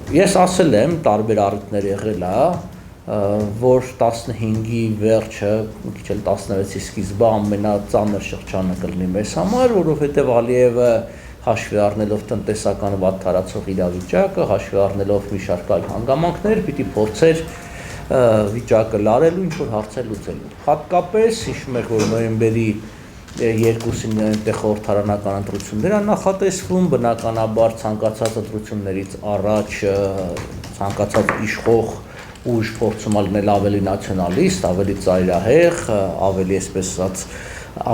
Ես ասել եմ, տարբեր առիթներ եղել է, որ 15-ի վերջը, մի քիչ էլ 16-ի սկիզբը ամենածանր շրջանը կլինի մեզ համար, որովհետև Ալիևը հաշվի առնելով տնտեսական վատթարացող իրավիճակը, հաշվի առնելով մի շարք այլ հանգամանքներ, պիտի փորձեր վիճակը լարելու, ինչ-որ հարցեր լուծելու։ Հատկապես, հիշում եք, որ նոյեմբերի 2-ին այնտեղ խորհրդարանական ընտրություններ են նախատեսվում, բնականաբար ցանկացած ընտրություններից առաջ ցանկացած իշխող ուժ փորձում լինել ավելի նացիոնալիստ, ավելի ծայրահեղ, ավելի այսպես ասած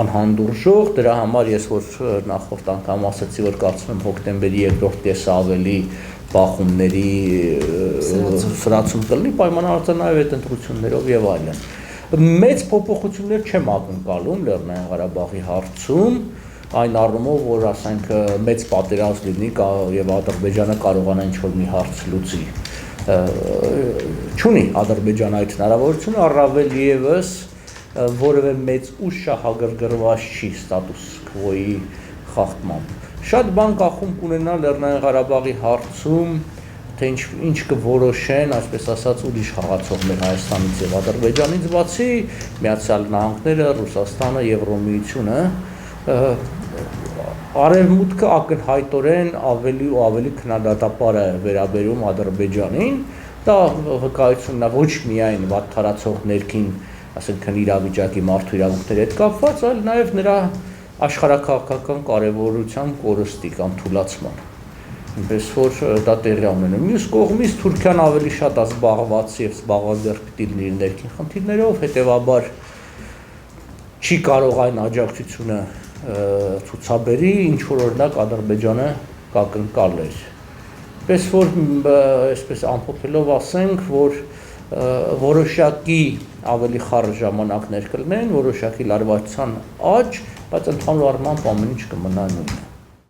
անհանդուրժող, դրա համար ես որ նախորդ անգամ ասացի, որ կարծում եմ հոկտեմբերի 2-րդ կեսը ավելի բախումների սրացում կլինի, պայմանավորված նաև այդ ընտրություններով եւ այլն։ Մեծ փոփոխություններ չեմ ակնկալում Լեռնային Ղարաբաղի հարցում, այն առումով, որ ասենք մեծ պատերազմ լինի եւ Ադրբեջանը կարողանա ինչ-որ մի հարց լուծի։ Չունի Ադրբեջանը այդ հնարավորությունը, առավել եւս որևէ մեծ ուժ շահագրգռված չի ստատուս քվոյի խախտմամբ։ Շատ բան կախում կունենա Լեռնային Ղարաբաղի հարցում, թե ինչ կորոշեն, այսպես ասած, ուրիշ խաղացողներ Հայաստանից եւ Ադրբեջանից բացի, Միացյալ Նահանգները, Ռուսաստանը, Եվրոմիությունը, Արևմուտքը ակնհայտորեն ավելի ու ավելի քննադատաբար է վերաբերում Ադրբեջանին, դա վկայությունն է ոչ միայն վատթարացող ներքին, ասենք իրավիճակի մարդու իրավունքների հետ կապված, այլ նաեւ նրա աշխարհաքաղաքական կարեւորության կորստի կամ թուլացման։ Այնպես որ դա տեղի ունենում։ Մյուս կողմից Թուրքիան ավելի շատ է զբաղված եւ զբաղված պիտի լինի ներքին խնդիրներով, հետեւաբար չի կարող այն աջակցությունը ցուցաբերի, ինչ որ օրինակ Ադրբեջանը կակնկալեր։ Այնպես որ այսպես ամփոփելով ասենք, որ որոշակի ավելի խառը ժամանակներ կլինեն, որոշակի լարվածության աճ, բայց ընդհանուր առմամբ ամեն ինչ կմնա նույնը։